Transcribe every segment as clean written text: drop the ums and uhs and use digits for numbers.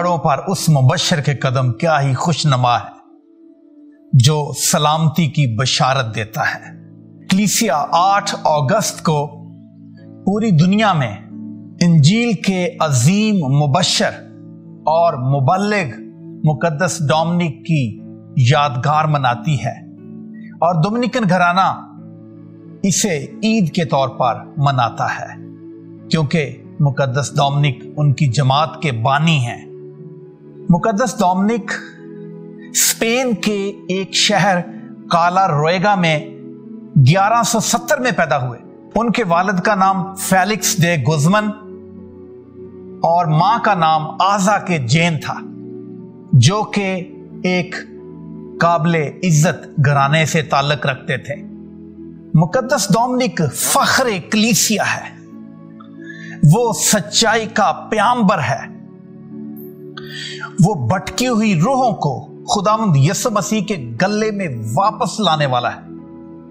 पहाड़ों पर उस मुबश्शिर के कदम क्या ही खुशनुमा है जो सलामती की बशारत देता है। कलीसिया 8 अगस्त को पूरी दुनिया में इंजील के अजीम मुबश्शिर और मुबल्लिग मुकद्दस डोमिनिक की यादगार मनाती है और डोमिनिकन घराना इसे ईद के तौर पर मनाता है क्योंकि मुकद्दस डोमिनिक उनकी जमात के बानी हैं। मुकद्दस डोमिनिक स्पेन के एक शहर काला रोएगा में 1170 में पैदा हुए। उनके वालिद का नाम फेलिक्स डे गुज़मन और मां का नाम आजा के जेन था, जो कि एक काबिले इज्जत घराने से ताल्लुक रखते थे। मुकद्दस डोमिनिक फख्र कलीसिया है, वो सच्चाई का प्याम्बर है, वो भटकी हुई रूहों को खुदावंद यीशु मसीह के गले में वापस लाने वाला है,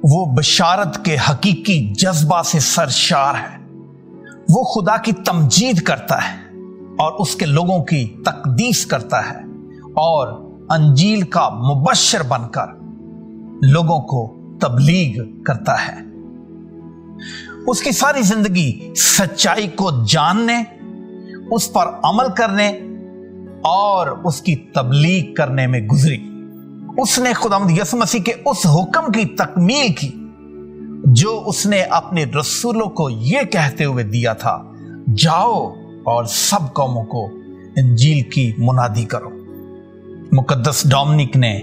वो बशारत के हकीकी जज्बा से सरशार है, वो खुदा की तमजीद करता है और उसके लोगों की तकदीस करता है और अंजील का मुबश्शिर बनकर लोगों को तबलीग करता है। उसकी सारी जिंदगी सच्चाई को जानने, उस पर अमल करने और उसकी तबलीग करने में गुजरी। उसने खुदावंद यीशु मसीह के उस हुक्म की तकमील की जो उसने अपने रसूलों को यह कहते हुए दिया था, जाओ और सब कौमों को इंजील की मुनादी करो। मुकद्दस डोमिनिक ने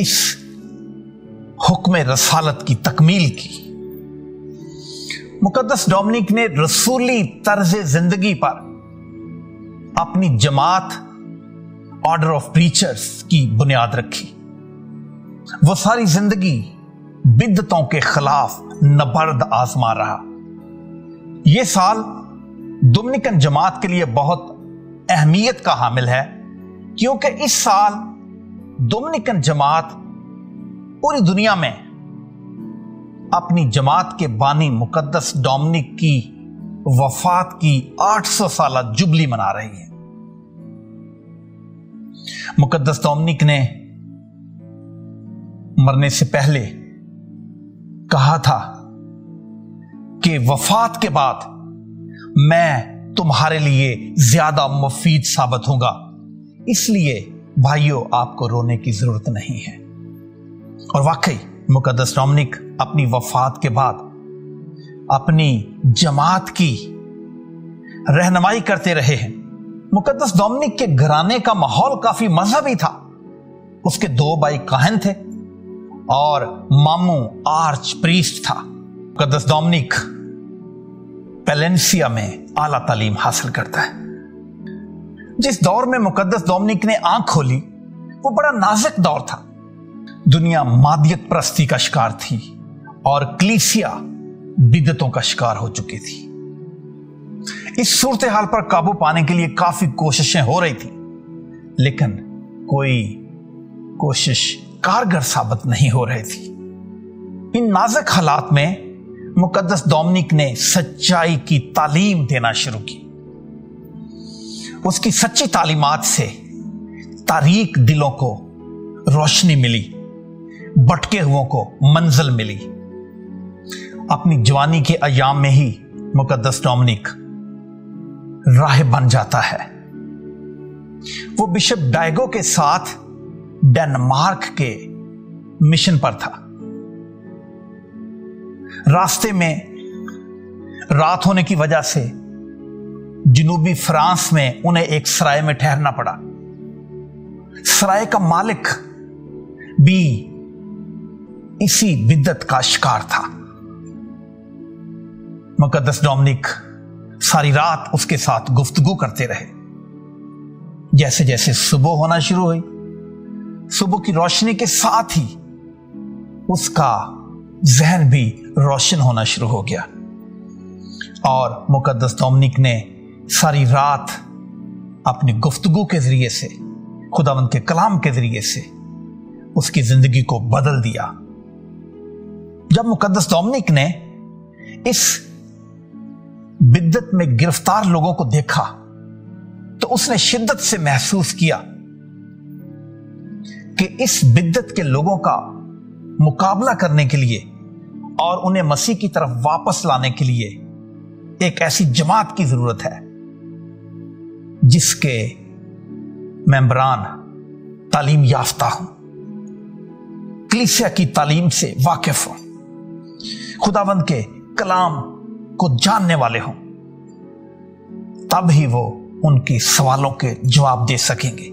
इस हुक्म रसालत की तकमील की। मुकद्दस डोमिनिक ने रसूली तर्ज जिंदगी पर अपनी जमात ऑर्डर ऑफ प्रीचर्स की बुनियाद रखी। वो सारी जिंदगी बिदतों के खिलाफ नबर्द आजमा रहा। यह साल डोमिनिकन जमात के लिए बहुत अहमियत का हामिल है क्योंकि इस साल डोमिनिकन जमात पूरी दुनिया में अपनी जमात के बानी मुकद्दस डोमिनिक की वफात की 800 साला जुबली मना रही है। मुकद्दस डोमिनिक ने मरने से पहले कहा था कि वफात के बाद मैं तुम्हारे लिए ज्यादा मुफीद साबित होगा, इसलिए भाइयों आपको रोने की जरूरत नहीं है। और वाकई मुकद्दस डोमिनिक अपनी वफात के बाद अपनी जमात की रहनुमाई करते रहे हैं। मुकद्दस डोमिनिक के घराने का माहौल काफी मजहबी था। उसके 2 भाई काहन थे और मामू आर्च प्रीस्ट था। मुकद्दस डोमिनिक पेलेंसिया में आला तालीम हासिल करता है। जिस दौर में मुकद्दस डोमिनिक ने आंख खोली वो बड़ा नाजुक दौर था। दुनिया मादियत परस्ती का शिकार थी और कलीसिया बिदतों का शिकार हो चुकी थी। इस सूरत हाल पर काबू पाने के लिए काफी कोशिशें हो रही थी, लेकिन कोई कोशिश कारगर साबित नहीं हो रही थी। इन नाजुक हालात में मुकद्दस डोमिनिक ने सच्चाई की तालीम देना शुरू की। उसकी सच्ची तालीमात से तारीक दिलों को रोशनी मिली, भटके हुओं को मंजिल मिली। अपनी जवानी के अयाम में ही मुकद्दस डोमिनिक राहिब बन जाता है। वो बिशप डायगो के साथ डेनमार्क के मिशन पर था। रास्ते में रात होने की वजह से जनूबी फ्रांस में उन्हें एक सराय में ठहरना पड़ा। सराय का मालिक भी इसी बिद्दत का शिकार था। मुकद्दस डोमिनिक सारी रात उसके साथ गुफ्तगू करते रहे। जैसे जैसे सुबह होना शुरू हुई, सुबह की रोशनी के साथ ही उसका जहन भी रोशन होना शुरू हो गया और मुकद्दस डोमिनिक ने सारी रात अपनी गुफ्तगू के जरिए से, खुदावंद के कलाम के जरिए से उसकी जिंदगी को बदल दिया। जब मुकद्दस डोमिनिक ने इस बिद्दत में गिरफ्तार लोगों को देखा तो اس نے شدت سے محسوس کیا کہ اس بدعت کے لوگوں کا مقابلہ کرنے کے لیے اور انہیں مسیح کی طرف واپس لانے کے لیے ایک ایسی جماعت کی ضرورت ہے جس کے ممبران تعلیم یافتہ ہوں، کلیسیا کی تعلیم سے واقف ہوں، خداوند کے کلام کو جاننے والے ہوں، تب ہی وہ ان کے سوالوں کے جواب دے سکیں گے،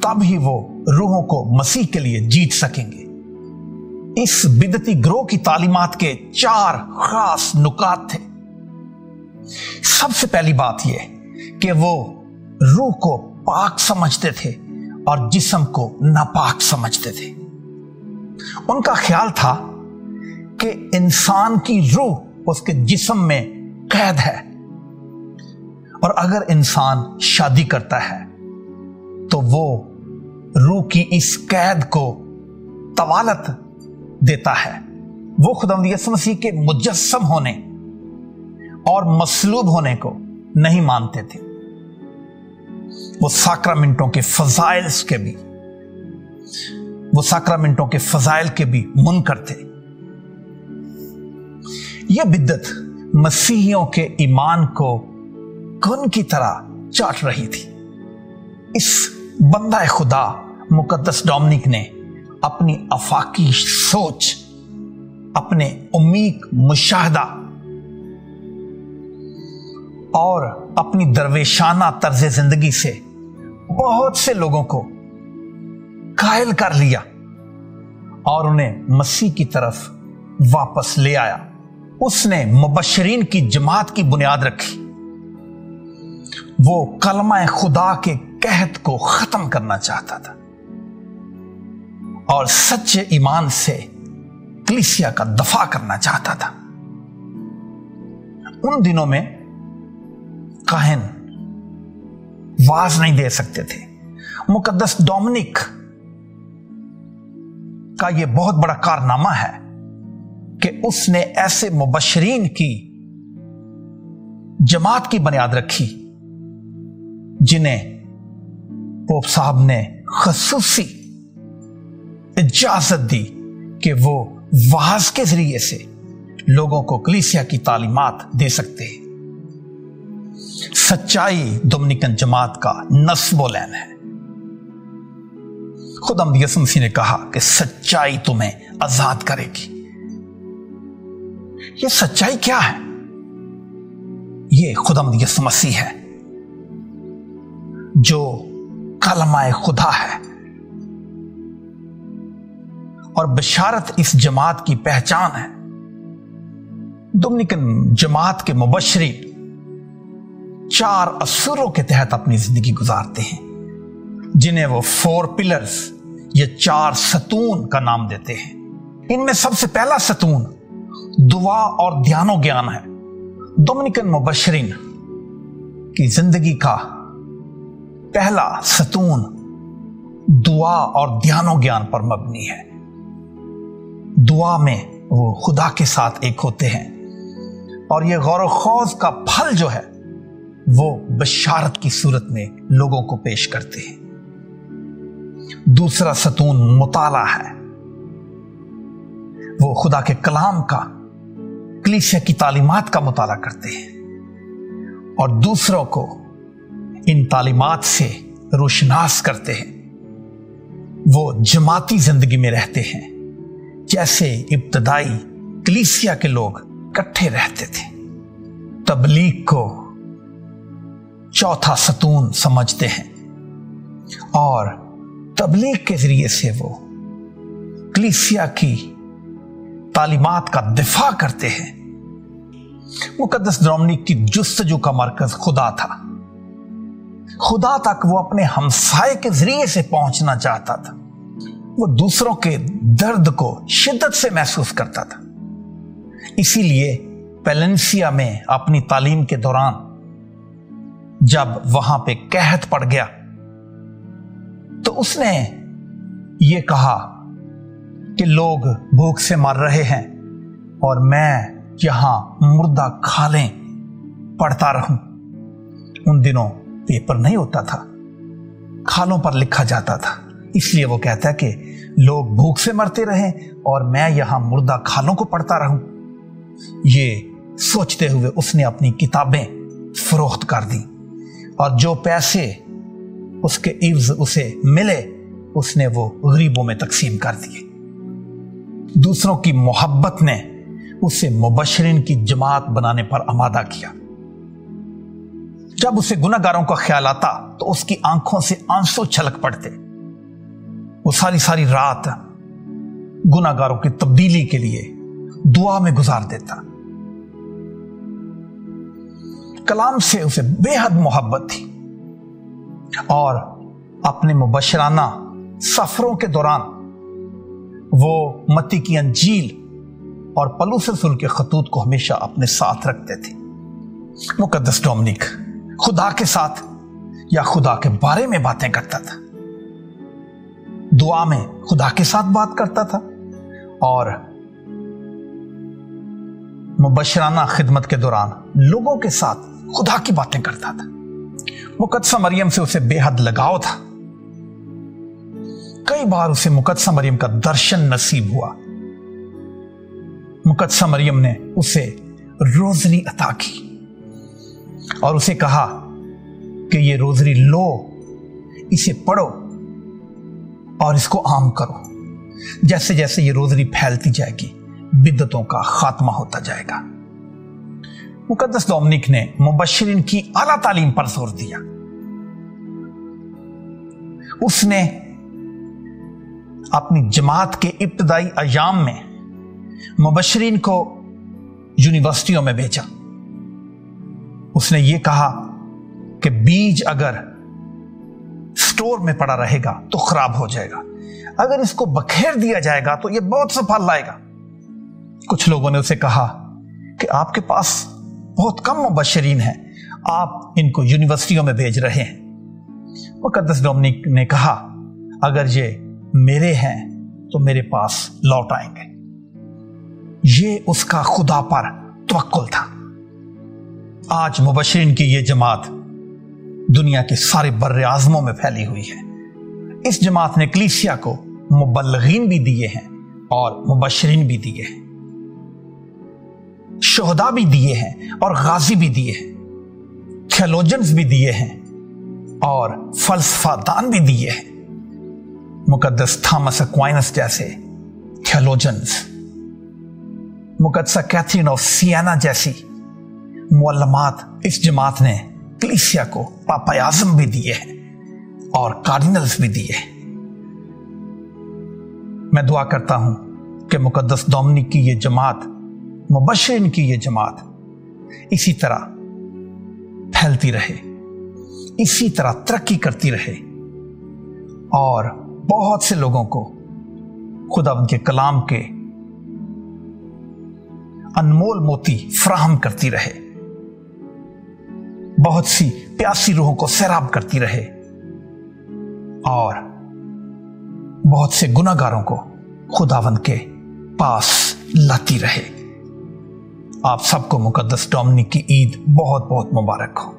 تب ہی وہ روحوں کو مسیح کے لیے جیت سکیں گے۔ اس بدعتی گروہ کی تعلیمات کے 4 خاص نکات تھے۔ سب سے پہلی بات یہ کہ وہ روح کو پاک سمجھتے تھے اور جسم کو ناپاک سمجھتے تھے۔ ان کا خیال تھا کہ انسان کی روح اس کے جسم میں قید ہے، اور اگر انسان شادی کرتا ہے تو وہ روح کی اس قید کو طوالت دیتا ہے۔ وہ خداوند یسوع مسیح کے مجسم ہونے اور مصلوب ہونے کو نہیں مانتے تھے۔ وہ ساکرامنٹوں کے فضائل کے بھی منکر تھے۔ یہ بدعت مسیحیوں کے ایمان کو گن کی طرح چاٹ رہی تھی۔ اس بندہ خدا مقدس ڈومنک نے اپنی آفاقی سوچ، اپنے عمیق مشاہدہ اور اپنی درویشانہ طرز زندگی سے بہت سے لوگوں کو قائل کر لیا اور انہیں مسیح کی طرف واپس لے آیا۔ اس نے مبشرین کی جماعت کی بنیاد رکھی۔ وہ کلمہ خدا کے قحط کو ختم کرنا چاہتا تھا اور سچے ایمان سے کلیسیا کا دفاع کرنا چاہتا تھا۔ ان دنوں میں کاہن واز نہیں دے سکتے تھے۔ مقدس ڈومنک کا یہ بہت بڑا کارنامہ ہے کہ اس نے ایسے مبشرین کی جماعت کی بنیاد رکھی جنہیں پوپ صاحب نے خصوصی اجازت دی کہ وہ وعظ کے ذریعے سے لوگوں کو کلیسیا کی تعلیمات دے سکتے ہیں۔ سچائی ڈومنیکن جماعت کا نصب و لین ہے۔ خداوند یسوع مسیح نے کہا کہ سچائی تمہیں آزاد کرے گی۔ یہ سچائی کیا ہے؟ یہ خداوند یسوع مسیح ہے جو کلمہ خدا ہے، اور بشارت اس جماعت کی پہچان ہے۔ ڈومنیکن جماعت کے مبشرین 4 اصولوں کے تحت اپنی زندگی گزارتے ہیں جنہیں وہ 4 پلرز یا 4 ستون کا نام دیتے ہیں۔ ان میں سب سے پہلا ستون دعا اور دھیان و گیان ہے۔ ڈومنیکن مبشرین کی زندگی کا پہلا ستون دعا اور دھیان و گیان پر مبنی ہے۔ دعا میں وہ خدا کے ساتھ ایک ہوتے ہیں، اور یہ غور و خوض کا پھل جو ہے وہ بشارت کی صورت میں لوگوں کو پیش کرتے ہیں۔ دوسرا ستون مطالعہ ہے۔ وہ خدا کے کلام کا، کلیسیا کی تعلیمات کا مطالعہ کرتے ہیں اور دوسروں کو ان تعلیمات سے روشناس کرتے ہیں۔ وہ جماعتی زندگی میں رہتے ہیں جیسے ابتدائی کلیسیا کے لوگ اکٹھے رہتے تھے۔ تبلیغ کو چوتھا ستون سمجھتے ہیں، اور تبلیغ کے ذریعے سے وہ کلیسیا کی تعلیمات کا دفاع کرتے ہیں۔ مقدس ڈومنک کی جستجو کا مرکز خدا تھا۔ خدا تک وہ اپنے ہمسائے کے ذریعے سے پہنچنا چاہتا تھا۔ وہ دوسروں کے درد کو شدت سے محسوس کرتا تھا۔ اسی لیے پیلنسیا میں اپنی تعلیم کے دوران جب وہاں پہ قحط پڑ گیا تو اس نے یہ کہا کہ لوگ بھوک سے مر رہے ہیں اور میں یہاں مردہ کھالیں پڑھتا رہوں۔ ان دنوں पेपर नहीं होता था, खालों पर लिखा जाता था। इसलिए वो कहता है कि लोग भूख से मरते रहें और मैं यहां मुर्दा खालों को पढ़ता रहूं। ये सोचते हुए उसने अपनी किताबें फरोख्त कर दी और जो पैसे उसके इव्ज़ उसे मिले उसने वो गरीबों में तकसीम कर दिए। दूसरों की मोहब्बत ने उसे मुबश्शिरीन की जमात बनाने पर आमादा किया। जब उसे गुनहगारों का ख्याल आता तो उसकी आंखों से आंसू छलक पड़ते। वो सारी सारी रात गुनहगारों की तब्दीली के लिए दुआ में गुजार देता। कलाम से उसे बेहद मोहब्बत थी और अपने मुबश्शिराना सफरों के दौरान वो मत्ती की अंजील और पौलुस रसूल के खतूत को हमेशा अपने साथ रखते थे। मुकद्दस डोमिनिक खुदा के साथ या खुदा के बारे में बातें करता था, दुआ में खुदा के साथ बात करता था और मुबश्शिराना खिदमत के दौरान लोगों के साथ खुदा की बातें करता था। मुकद्दसा मरियम से उसे बेहद लगाव था। कई बार उसे मुकद्दसा मरियम का दर्शन नसीब हुआ। मुकद्दसा मरियम ने उसे रोजरी अता की और उसे कहा कि ये रोजरी लो, इसे पढ़ो और इसको आम करो। जैसे जैसे ये रोजरी फैलती जाएगी बिद्दतों का खात्मा होता जाएगा। मुकद्दस डोमिनिक ने मुबश्शिरीन की आला तालीम पर जोर दिया। उसने अपनी जमात के इब्तदाई अयाम में मुबश्शिरीन को यूनिवर्सिटियों में भेजा। उसने ये कहा कि बीज अगर स्टोर में पड़ा रहेगा तो खराब हो जाएगा, अगर इसको बखेर दिया जाएगा तो ये बहुत सा फल लाएगा। कुछ लोगों ने उसे कहा कि आपके पास बहुत कम मुबश्शिरीन हैं, आप इनको यूनिवर्सिटियों में भेज रहे हैं। मुकद्दस डोमिनिक ने कहा अगर ये मेरे हैं तो मेरे पास लौट आएंगे। ये उसका खुदा पर तवक्कुल था। आज मुबश्शिरीन की ये जमात दुनिया के सारे बर्रे आज़मों में फैली हुई है। इस जमात ने कलीसिया को मुबल्लिगीन भी दिए हैं और मुबश्शिरीन भी दिए हैं, शोहदा भी दिए हैं और गाजी भी दिए हैं, थियोलॉजियंस भी दिए हैं और फलसफादान भी दिए हैं। मुकद्दस थॉमस एक्वाइनस जैसे थियोलॉजियंस, मुकद्दसा कैथरीन ऑफ सियाना जैसी मुअल्लमात इस जमात ने कलीसिया को पापा आज़म भी दिए हैं और कार्डिनल्स भी दिए हैं। मैं दुआ करता हूं कि मुकद्दस डोमिनिक की ये जमात, मुबश्शिरीन की ये जमात इसी तरह फैलती रहे, इसी तरह तरक्की करती रहे और बहुत से लोगों को खुदा उनके कलाम के अनमोल मोती फराहम करती रहे, बहुत सी प्यासी रूहों को सैराब करती रहे और बहुत से गुनाहगारों को खुदावंद के पास लाती रहे। आप सबको मुकद्दस डोमिनिक की ईद बहुत बहुत मुबारक हो।